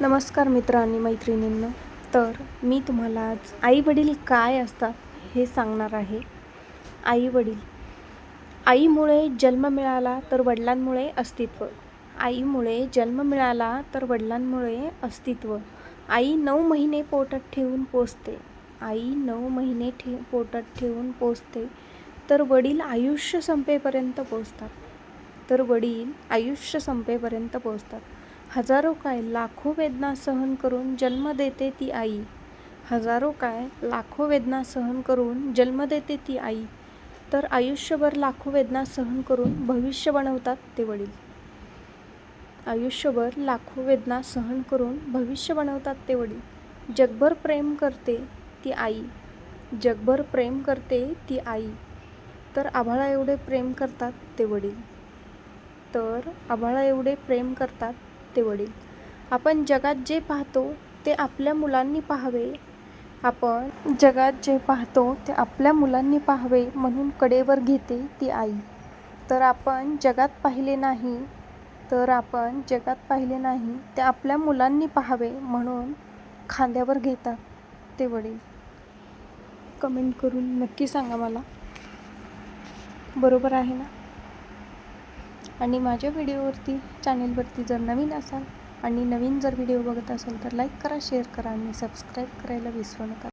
नमस्कार मित्र आणि मैत्रिणींनो. तर मी तुम्हाला आज आई वडील काय असतात हे सांगणार आहे. आई वडील. आईमुळे जन्म मिळाला तर वडिलांमुळे अस्तित्व. आईमुळे जन्म मिळाला तर वडिलांमुळे अस्तित्व. आई 9 महिने पोटात ठेवून पोसते. आई 9 महिने पोटात ठेवून पोसते. तर वडील आयुष्य संपेपर्यंत पोसतात. हजारो काय लाखो वेदना सहन करून जन्म देते ती आई. लाखो वेदना सहन करून जन्म देते ती आई. तर आयुष्यभर लाखो वेदना सहन करून भविष्य बनवतात ते वडील. जगभर प्रेम करते ती आई. तर आभाळा एवढे प्रेम करतात ते वडील. आपण जगात जे पाहतो ते आपल्या मुलांनी पाहावे म्हणून कडेवर घेते ती आई. तर आपण जगात पाहिले नाही ते आपल्या मुलांनी पाहावे म्हणून खांद्यावर घेतात ते वडील. कमेंट करून नक्की सांगा मला, बरोबर आहे ना? आणि माझ्या चॅनेलवरती जर नवीन असाल आणि जर व्हिडिओ बघत असाल तर लाईक करा, शेअर करा आणि सबस्क्राईब करायला विसरू नका.